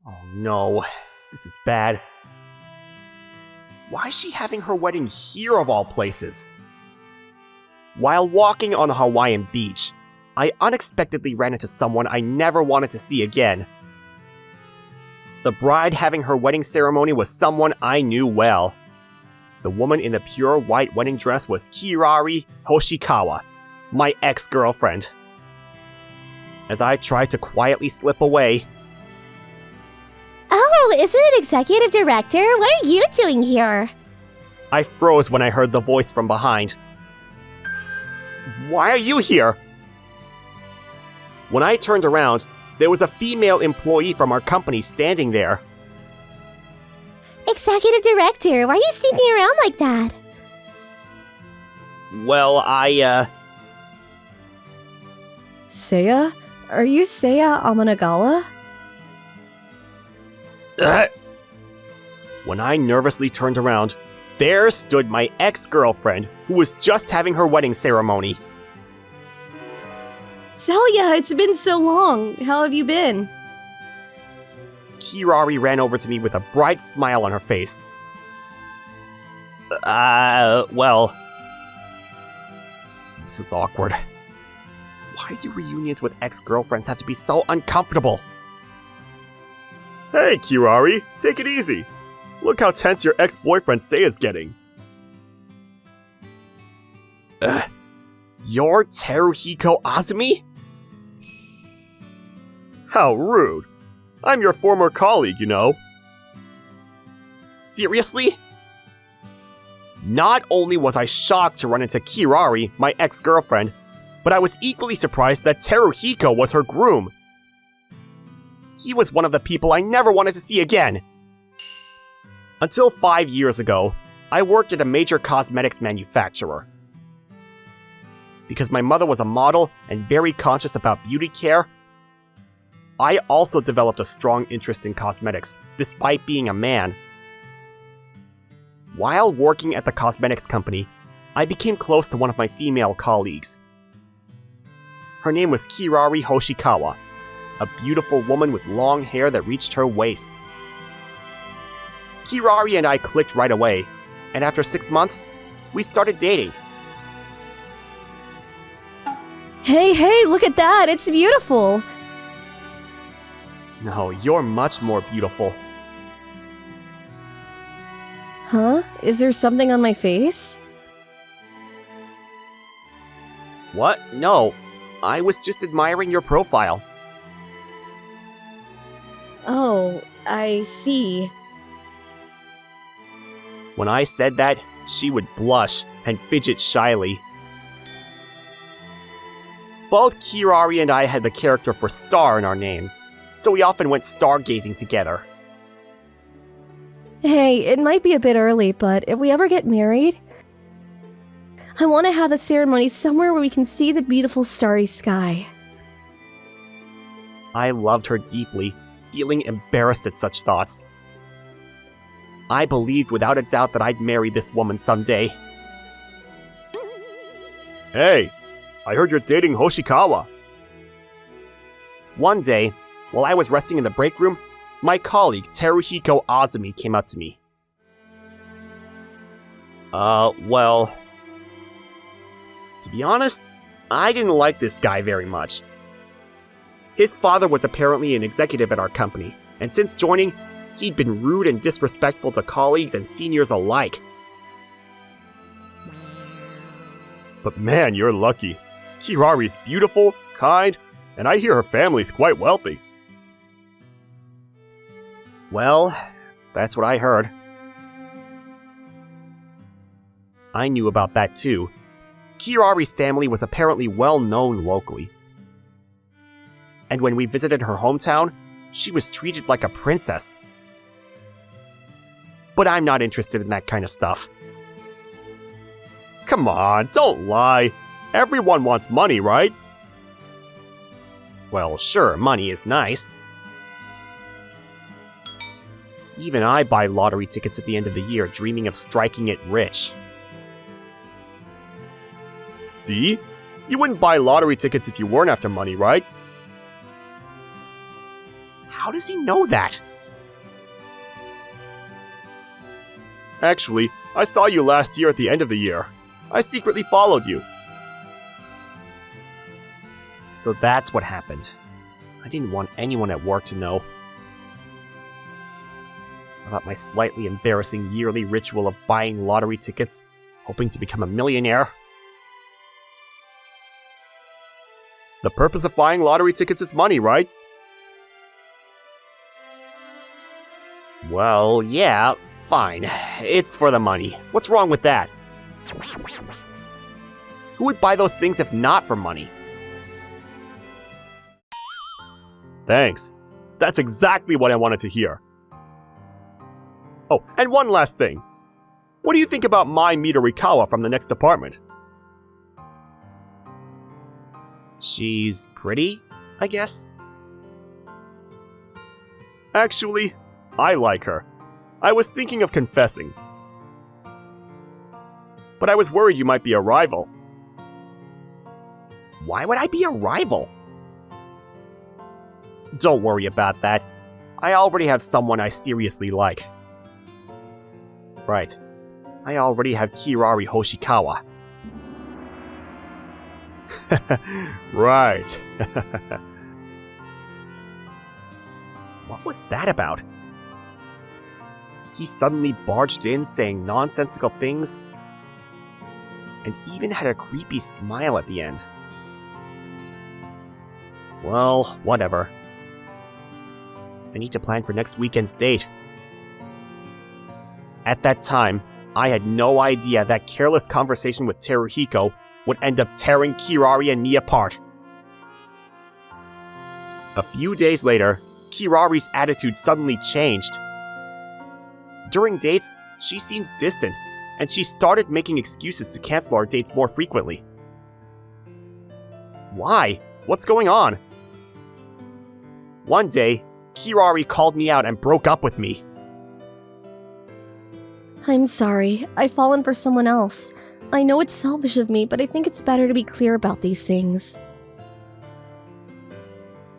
Oh no, this is bad. Why is she having her wedding here of all places? While walking on a Hawaiian beach, I unexpectedly ran into someone I never wanted to see again. The bride having her wedding ceremony was someone I knew well. The woman in the pure white wedding dress was Kirari Hoshikawa, my ex-girlfriend. As I tried to quietly slip away... Oh, isn't it Executive Director? What are you doing here? I froze when I heard the voice from behind. Why are you here? When I turned around, there was a female employee from our company standing there. Executive Director, why are you sneaking around like that? Well, Seiya? Are you Seiya Amanagawa? When I nervously turned around, there stood my ex-girlfriend, who was just having her wedding ceremony. Seiya, it's been so long. How have you been? Kirari ran over to me with a bright smile on her face. Well... This is awkward. Why do reunions with ex-girlfriends have to be so uncomfortable? Hey, Kirari, take it easy. Look how tense your ex-boyfriend Seiya's getting. You're Teruhiko Azumi? How rude. I'm your former colleague, you know. Seriously? Not only was I shocked to run into Kirari, my ex-girlfriend, but I was equally surprised that Teruhiko was her groom. He was one of the people I never wanted to see again. Until 5 years ago, I worked at a major cosmetics manufacturer. Because my mother was a model and very conscious about beauty care, I also developed a strong interest in cosmetics, despite being a man. While working at the cosmetics company, I became close to one of my female colleagues. Her name was Kirari Hoshikawa, a beautiful woman with long hair that reached her waist. Kirari and I clicked right away, and after 6 months, we started dating. Hey, look at that! It's beautiful! No, you're much more beautiful. Huh? Is there something on my face? What? No, I was just admiring your profile. Oh, I see. When I said that, she would blush and fidget shyly. Both Kirari and I had the character for star in our names, so we often went stargazing together. Hey, it might be a bit early, but if we ever get married, I want to have the ceremony somewhere where we can see the beautiful starry sky. I loved her deeply, feeling embarrassed at such thoughts. I believed without a doubt that I'd marry this woman someday. Hey, I heard you're dating Hoshikawa. One day, while I was resting in the break room, my colleague Teruhiko Azumi came up to me. Well... To be honest, I didn't like this guy very much. His father was apparently an executive at our company, and since joining, he'd been rude and disrespectful to colleagues and seniors alike. But man, you're lucky. Kirari's beautiful, kind, and I hear her family's quite wealthy. Well, that's what I heard. I knew about that too. Kirari's family was apparently well known locally. And when we visited her hometown, she was treated like a princess. But I'm not interested in that kind of stuff. Come on, don't lie. Everyone wants money, right? Well, sure, money is nice. Even I buy lottery tickets at the end of the year, dreaming of striking it rich. See? You wouldn't buy lottery tickets if you weren't after money, right? How does he know that? Actually, I saw you last year at the end of the year. I secretly followed you. So that's what happened. I didn't want anyone at work to know about my slightly embarrassing yearly ritual of buying lottery tickets, hoping to become a millionaire. The purpose of buying lottery tickets is money, right? Well, yeah, fine. It's for the money. What's wrong with that? Who would buy those things if not for money? Thanks. That's exactly what I wanted to hear. Oh, and one last thing. What do you think about Mai Midorikawa from the next apartment? She's pretty, I guess? Actually, I like her. I was thinking of confessing. But I was worried you might be a rival. Why would I be a rival? Don't worry about that. I already have someone I seriously like. Right. I already have Kirari Hoshikawa. Right. What was that about? He suddenly barged in saying nonsensical things and even had a creepy smile at the end. Well, whatever. I need to plan for next weekend's date. At that time, I had no idea that careless conversation with Teruhiko would end up tearing Kirari and me apart. A few days later, Kirari's attitude suddenly changed. During dates, she seemed distant, and she started making excuses to cancel our dates more frequently. Why? What's going on? One day, Kirari called me out and broke up with me. I'm sorry. I've fallen for someone else. I know it's selfish of me, but I think it's better to be clear about these things.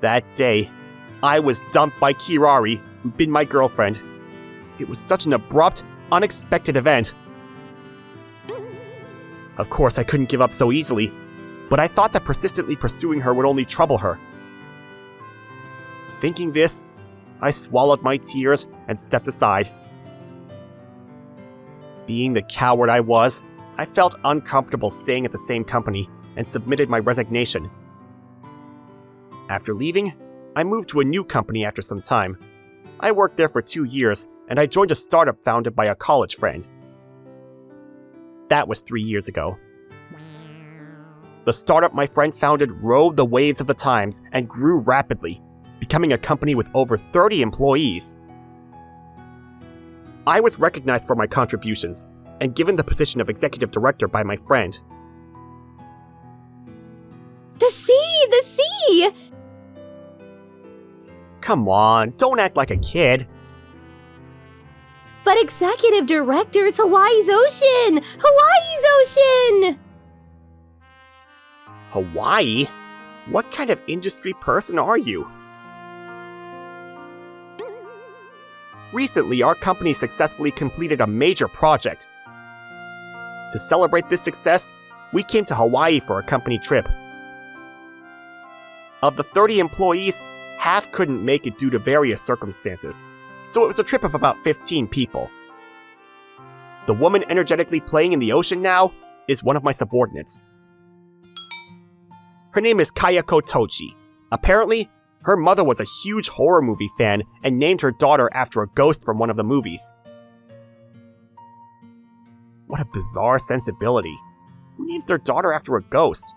That day, I was dumped by Kirari, who'd been my girlfriend. It was such an abrupt, unexpected event. Of course, I couldn't give up so easily, but I thought that persistently pursuing her would only trouble her. Thinking this, I swallowed my tears and stepped aside. Being the coward I was, I felt uncomfortable staying at the same company and submitted my resignation. After leaving, I moved to a new company after some time. I worked there for 2 years, and I joined a startup founded by a college friend. That was 3 years ago. The startup my friend founded rode the waves of the times and grew rapidly, becoming a company with over 30 employees. I was recognized for my contributions and given the position of executive director by my friend. The sea! The sea! Come on, don't act like a kid. But executive director, it's Hawaii's ocean! Hawaii's ocean! Hawaii? What kind of industry person are you? Recently, our company successfully completed a major project. To celebrate this success, we came to Hawaii for a company trip. Of the 30 employees, half couldn't make it due to various circumstances, so it was a trip of about 15 people. The woman energetically playing in the ocean now is one of my subordinates. Her name is Kayako Tochi. Apparently, her mother was a huge horror movie fan and named her daughter after a ghost from one of the movies. What a bizarre sensibility. Who names their daughter after a ghost?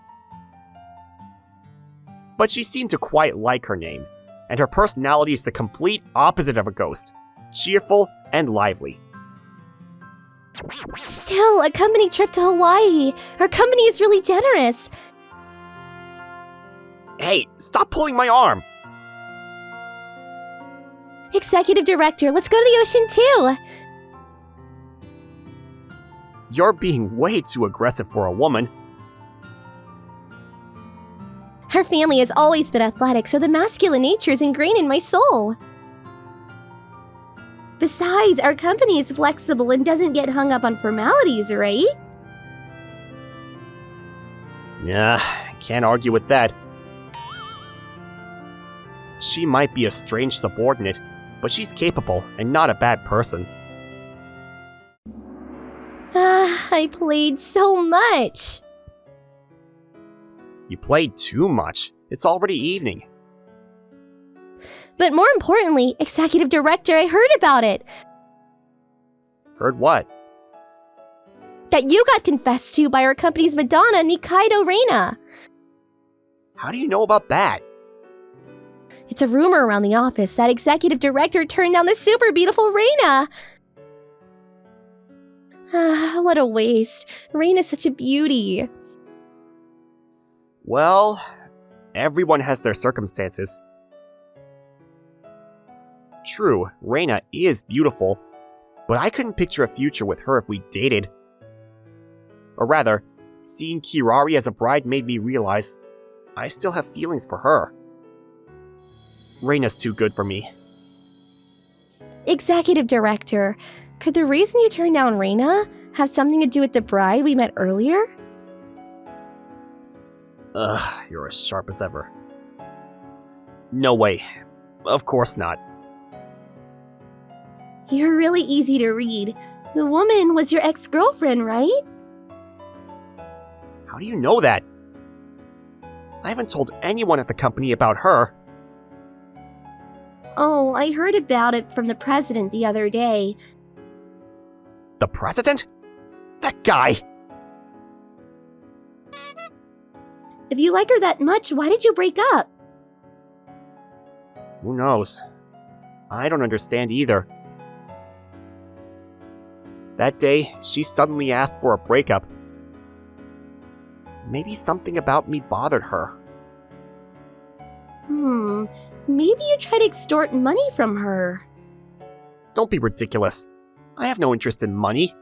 But she seemed to quite like her name, and her personality is the complete opposite of a ghost. Cheerful and lively. Still, a company trip to Hawaii. Our company is really generous. Hey, stop pulling my arm! Executive director, let's go to the ocean too! You're being way too aggressive for a woman. Her family has always been athletic, so the masculine nature is ingrained in my soul. Besides, our company is flexible and doesn't get hung up on formalities, right? Yeah, can't argue with that. She might be a strange subordinate, but she's capable and not a bad person. I played so much. You played too much. It's already evening. But more importantly, Executive Director, I heard about it. Heard what? That you got confessed to by our company's Madonna, Nikaido Reina. How do you know about that? It's a rumor around the office that Executive Director turned down the super beautiful Reina. What a waste. Reina's such a beauty. Well, everyone has their circumstances. True, Reina is beautiful, but I couldn't picture a future with her if we dated. Or rather, seeing Kirari as a bride made me realize I still have feelings for her. Reina's too good for me. Executive Director, could the reason you turned down Reina have something to do with the bride we met earlier? Ugh, you're as sharp as ever. No way. Of course not. You're really easy to read. The woman was your ex-girlfriend, right? How do you know that? I haven't told anyone at the company about her. Oh, I heard about it from the president the other day. The president? That guy! If you like her that much, why did you break up? Who knows? I don't understand either. That day, she suddenly asked for a breakup. Maybe something about me bothered her. Maybe you tried to extort money from her. Don't be ridiculous. I have no interest in money.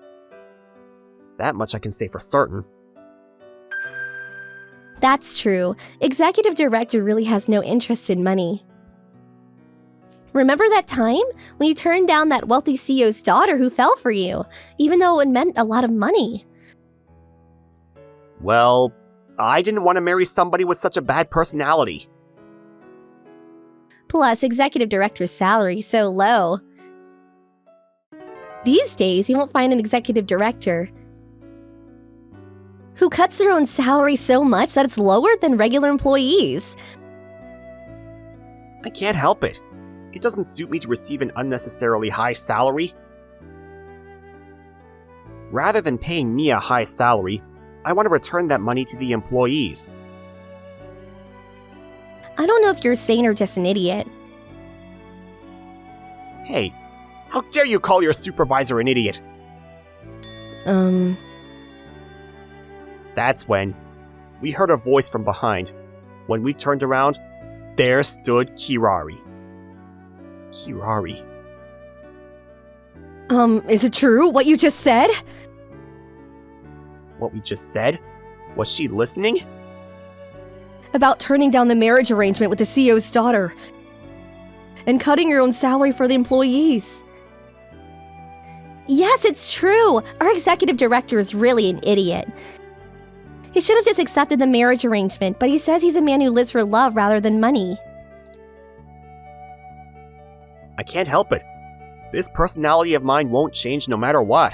That much I can say for certain. That's true. Executive Director really has no interest in money. Remember that time when you turned down that wealthy CEO's daughter who fell for you, even though it meant a lot of money? Well, I didn't want to marry somebody with such a bad personality. Plus, Executive Director's salary is so low. These days, you won't find an Executive Director who cuts their own salary so much that it's lower than regular employees. I can't help it. It doesn't suit me to receive an unnecessarily high salary. Rather than paying me a high salary, I want to return that money to the employees. I don't know if you're sane or just an idiot. Hey, how dare you call your supervisor an idiot? That's when we heard a voice from behind. When we turned around, there stood Kirari. Kirari. Is it true what you just said? What we just said? Was she listening? About turning down the marriage arrangement with the CEO's daughter and cutting your own salary for the employees. Yes, it's true. Our Executive Director is really an idiot. He should have just accepted the marriage arrangement, but he says he's a man who lives for love rather than money. I can't help it. This personality of mine won't change no matter what.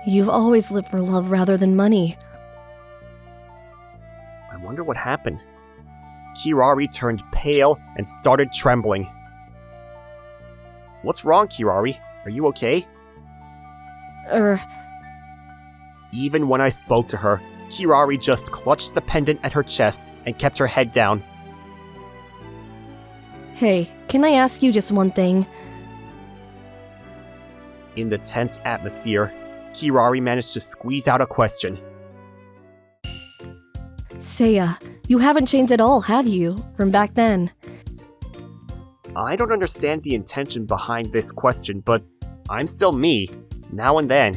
You've always lived for love rather than money. I wonder what happened. Kirari turned pale and started trembling. What's wrong, Kirari? Are you okay? Even when I spoke to her, Kirari just clutched the pendant at her chest and kept her head down. Hey, can I ask you just one thing? In the tense atmosphere, Kirari managed to squeeze out a question. Seiya, you haven't changed at all, have you, from back then? I don't understand the intention behind this question, but I'm still me, now and then.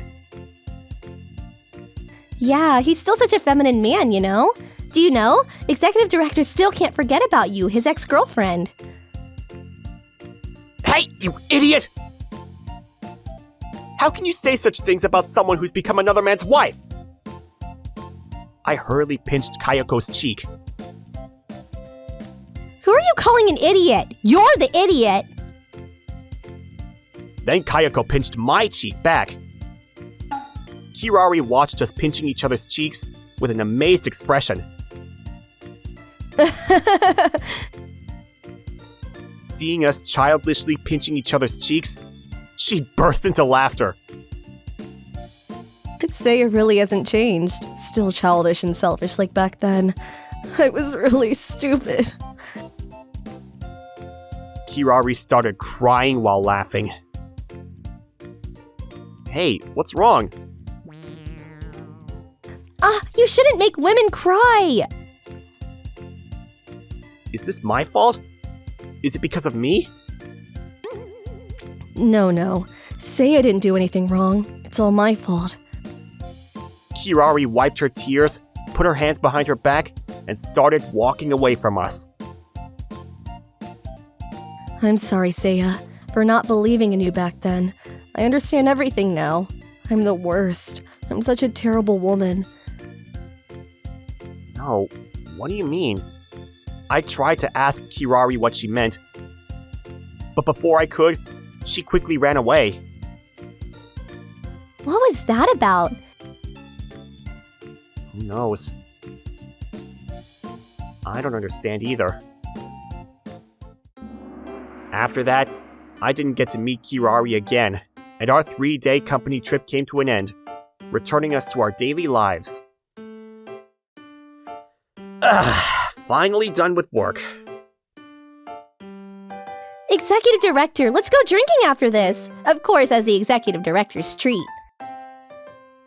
Yeah, he's still such a feminine man, you know? Do you know? Executive Director still can't forget about you, his ex-girlfriend. Hey, you idiot! How can you say such things about someone who's become another man's wife? I hurriedly pinched Kayako's cheek. Who are you calling an idiot? You're the idiot! Then Kayako pinched my cheek back. Kirari watched us pinching each other's cheeks with an amazed expression. Seeing us childishly pinching each other's cheeks, she burst into laughter. Seiya really hasn't changed. Still childish and selfish like back then. I was really stupid. Kirari started crying while laughing. Hey, what's wrong? You shouldn't make women cry! Is this my fault? Is it because of me? No. Seiya didn't do anything wrong. It's all my fault. Kirari wiped her tears, put her hands behind her back, and started walking away from us. I'm sorry, Seiya, for not believing in you back then. I understand everything now. I'm the worst. I'm such a terrible woman. No, what do you mean? I tried to ask Kirari what she meant, but before I could, she quickly ran away. What was that about? Who knows? I don't understand either. After that, I didn't get to meet Kirari again, and our 3-day company trip came to an end, returning us to our daily lives. Finally done with work. Executive Director, let's go drinking after this! Of course, as the Executive Director's treat.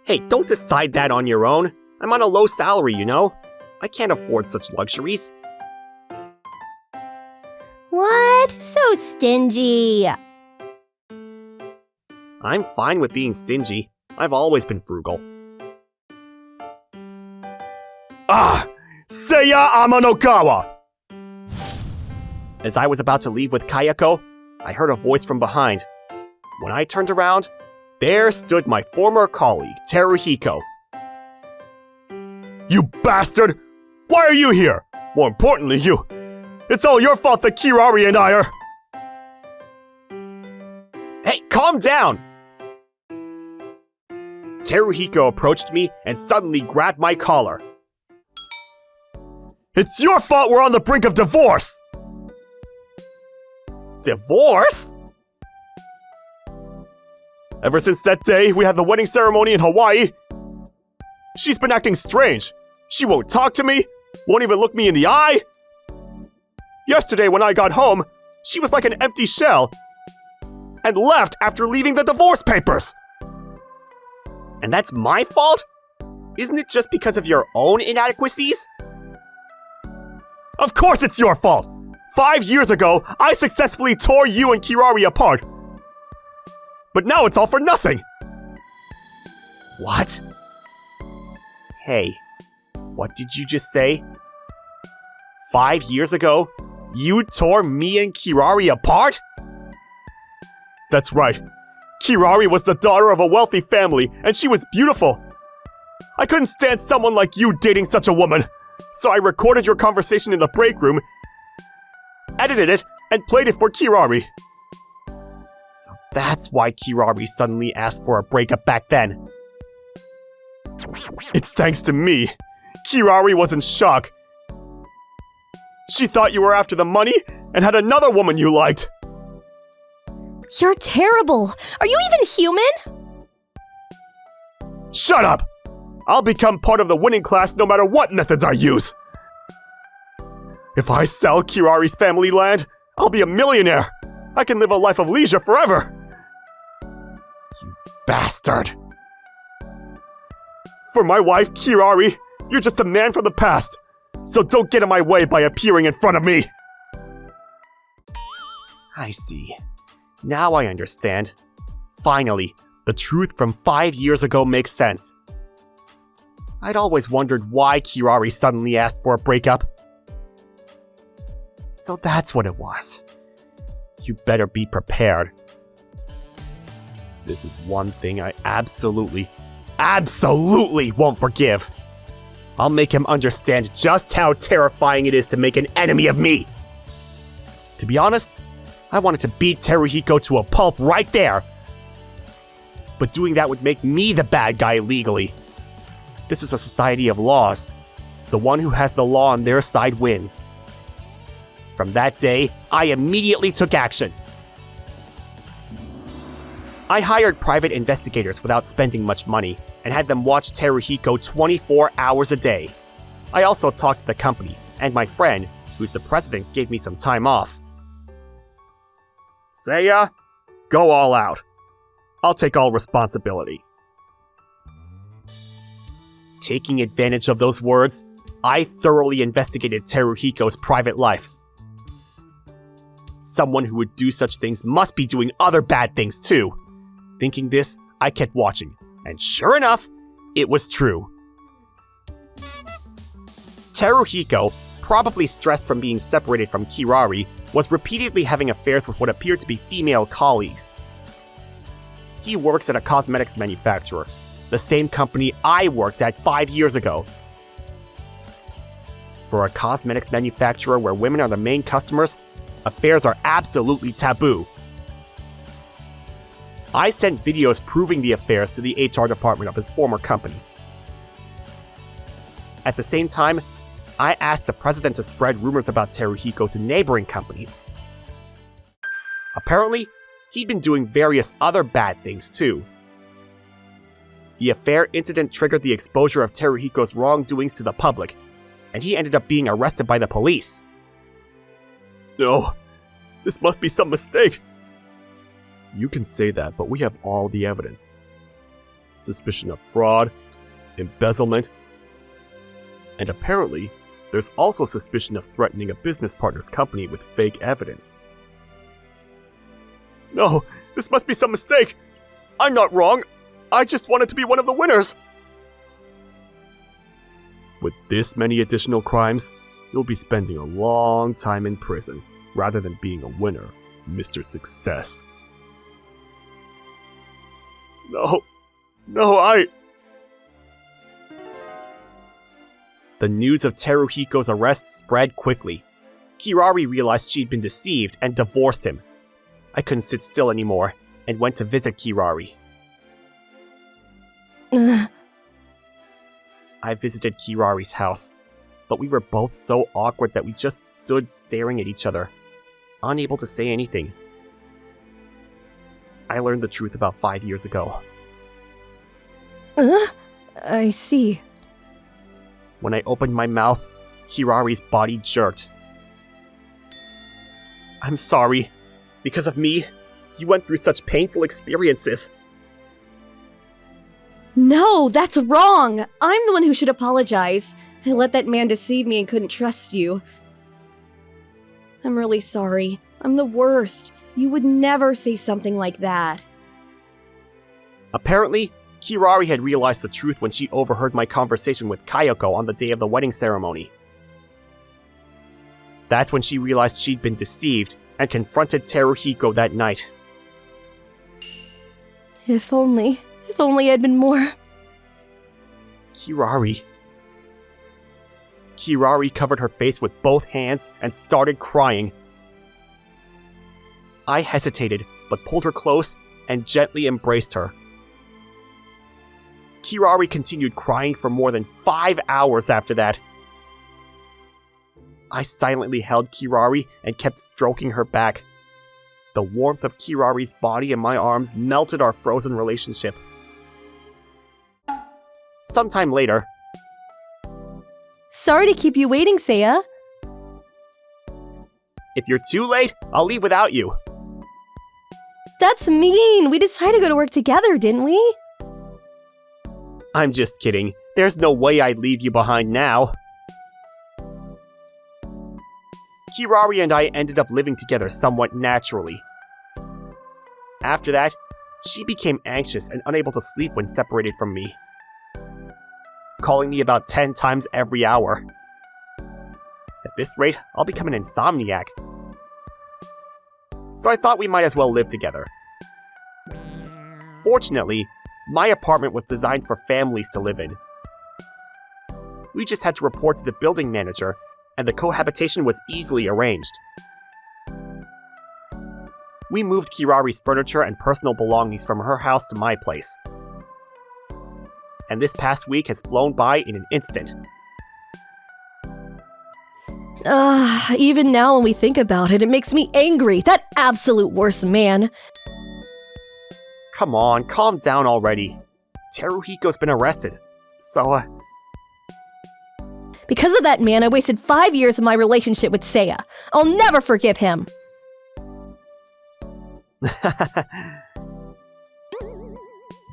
Hey, don't decide that on your own. I'm on a low salary, you know? I can't afford such luxuries. What? So stingy. I'm fine with being stingy. I've always been frugal. Seiya Amanokawa! As I was about to leave with Kayako, I heard a voice from behind. When I turned around, there stood my former colleague, Teruhiko. You bastard! Why are you here? More importantly, you. It's all your fault that Kirari and I are... Hey, calm down! Teruhiko approached me and suddenly grabbed my collar. It's your fault we're on the brink of divorce! Divorce? Ever since that day we had the wedding ceremony in Hawaii, she's been acting strange. She won't talk to me, won't even look me in the eye. Yesterday when I got home, she was like an empty shell and left after leaving the divorce papers. And that's my fault? Isn't it just because of your own inadequacies? Of course it's your fault! 5 years ago, I successfully tore you and Kirari apart. But now it's all for nothing! What? Hey, what did you just say? 5 years ago, you tore me and Kirari apart? That's right. Kirari was the daughter of a wealthy family, and she was beautiful. I couldn't stand someone like you dating such a woman, so I recorded your conversation in the break room, edited it, and played it for Kirari. So that's why Kirari suddenly asked for a breakup back then. It's thanks to me. Kirari was in shock. She thought you were after the money and had another woman you liked. You're terrible. Are you even human? Shut up! I'll become part of the winning class no matter what methods I use. If I sell Kirari's family land, I'll be a millionaire. I can live a life of leisure forever. You bastard. For my wife, Kirari, you're just a man from the past. So don't get in my way by appearing in front of me. I see. Now I understand. Finally, the truth from 5 years ago makes sense. I'd always wondered why Kirari suddenly asked for a breakup. So that's what it was. You better be prepared. This is one thing I absolutely won't forgive. I'll make him understand just how terrifying it is to make an enemy of me. To be honest, I wanted to beat Teruhiko to a pulp right there. But doing that would make me the bad guy legally. This is a society of laws. The one who has the law on their side wins. From that day, I immediately took action. I hired private investigators without spending much money and had them watch Teruhiko 24 hours a day. I also talked to the company, and my friend, who's the president, gave me some time off. Seiya, go all out. I'll take all responsibility. Taking advantage of those words, I thoroughly investigated Teruhiko's private life. Someone who would do such things must be doing other bad things too. Thinking this, I kept watching, and sure enough, it was true. Teruhiko, probably stressed from being separated from Kirari, was repeatedly having affairs with what appeared to be female colleagues. He works at a cosmetics manufacturer, the same company I worked at 5 years ago. For a cosmetics manufacturer where women are the main customers, affairs are absolutely taboo. I sent videos proving the affairs to the HR department of his former company. At the same time, I asked the president to spread rumors about Teruhiko to neighboring companies. Apparently, he'd been doing various other bad things too. The affair incident triggered the exposure of Teruhiko's wrongdoings to the public, and he ended up being arrested by the police. No, this must be some mistake. You can say that, but we have all the evidence. Suspicion of fraud, embezzlement, and apparently, there's also suspicion of threatening a business partner's company with fake evidence. No, this must be some mistake. I'm not wrong. I just wanted to be one of the winners. With this many additional crimes, you'll be spending a long time in prison, rather than being a winner, Mr. Success. No, The news of Teruhiko's arrest spread quickly. Kirari realized she'd been deceived and divorced him. I couldn't sit still anymore and went to visit Kirari. I visited Kirari's house, but we were both so awkward that we just stood staring at each other, unable to say anything. I learned the truth about 5 years ago. I see. When I opened my mouth, Kirari's body jerked. I'm sorry. Because of me, you went through such painful experiences. No, that's wrong! I'm the one who should apologize. I let that man deceive me and couldn't trust you. I'm really sorry. I'm the worst. You would never say something like that. Apparently, Kirari had realized the truth when she overheard my conversation with Kayoko on the day of the wedding ceremony. That's when she realized she'd been deceived and confronted Teruhiko that night. If only I'd been more... Kirari covered her face with both hands and started crying. I hesitated, but pulled her close and gently embraced her. Kirari continued crying for more than 5 hours after that. I silently held Kirari and kept stroking her back. The warmth of Kirari's body in my arms melted our frozen relationship. Sometime later... Sorry to keep you waiting, Seiya. If you're too late, I'll leave without you. That's mean! We decided to go to work together, didn't we? I'm just kidding. There's no way I'd leave you behind now. Kirari and I ended up living together somewhat naturally. After that, she became anxious and unable to sleep when separated from me, calling me about 10 times every hour. At this rate, I'll become an insomniac. so I thought we might as well live together. Fortunately, my apartment was designed for families to live in. We just had to report to the building manager, and the cohabitation was easily arranged. We moved Kirari's furniture and personal belongings from her house to my place. And this past week has flown by in an instant. Even now when we think about it, it makes me angry. That absolute worst man. Come on, calm down already. Teruhiko's been arrested. So, Because of that man, I wasted 5 years of my relationship with Seiya. I'll never forgive him.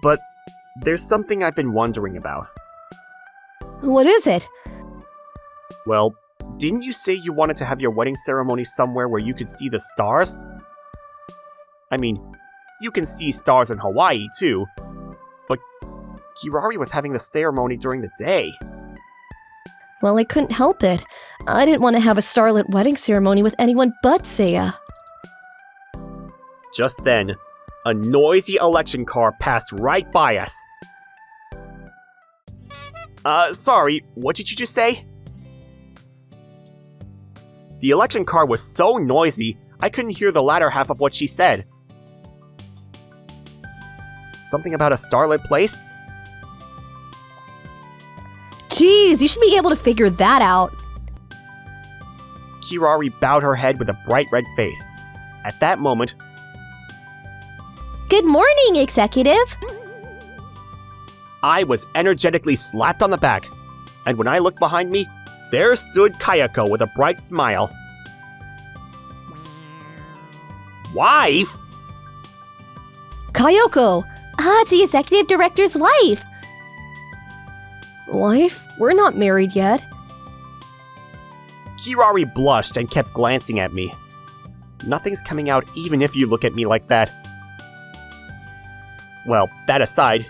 But there's something I've been wondering about. What is it? Well, didn't you say you wanted to have your wedding ceremony somewhere where you could see the stars? I mean, you can see stars in Hawaii too, but Kirari was having the ceremony during the day. Well, I couldn't help it. I didn't want to have a starlit wedding ceremony with anyone but Seiya. Just then, a noisy election car passed right by us. Sorry, what did you just say? The election car was so noisy, I couldn't hear the latter half of what she said. Something about a starlit place? Jeez, you should be able to figure that out. Kirari bowed her head with a bright red face. At that moment, Good morning, Executive! I was energetically slapped on the back, and when I looked behind me, there stood Kayako with a bright smile. Wife? Kayoko! It's the Executive Director's wife! Wife? We're not married yet. Kirari blushed and kept glancing at me. Nothing's coming out even if you look at me like that. Well, that aside,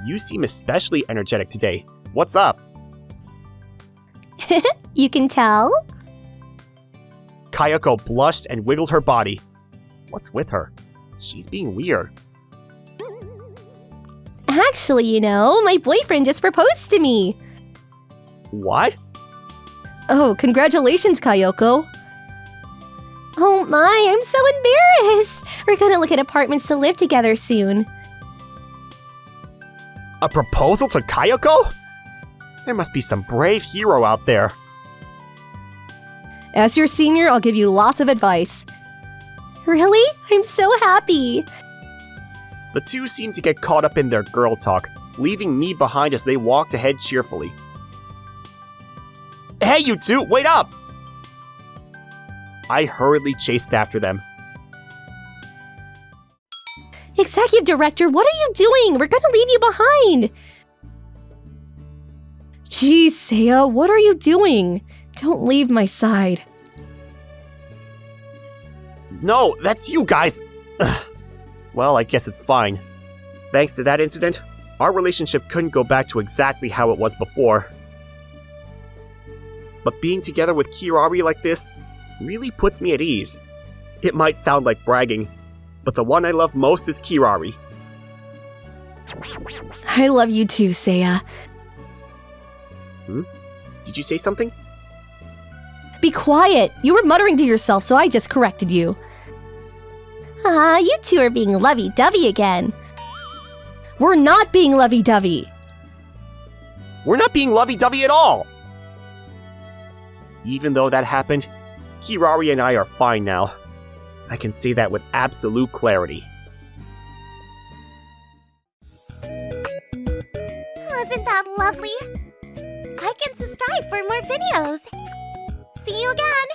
you seem especially energetic today. What's up? You can tell? Kayako blushed and wiggled her body. What's with her? She's being weird. Actually, my boyfriend just proposed to me. What? Oh, congratulations, Kayoko. Oh my, I'm so embarrassed. We're gonna look at apartments to live together soon. A proposal to Kayako? There must be some brave hero out there. As your senior, I'll give you lots of advice. Really? I'm so happy. The two seemed to get caught up in their girl talk, leaving me behind as they walked ahead cheerfully. Hey, you two, wait up! I hurriedly chased after them. Executive Director, what are you doing? We're gonna leave you behind. Jeez, Seiya, what are you doing? Don't leave my side. No, that's you guys! Ugh. Well, I guess it's fine. Thanks to that incident, our relationship couldn't go back to exactly how it was before. But being together with Kirari like this really puts me at ease. It might sound like bragging, but the one I love most is Kirari. I love you too, Seiya. Did you say something? Be quiet! You were muttering to yourself, so I just corrected you. You two are being lovey-dovey again. We're not being lovey-dovey. We're not being lovey-dovey at all! Even though that happened, Kirari and I are fine now. I can say that with absolute clarity. Wasn't that lovely? Like and subscribe for more videos. See you again!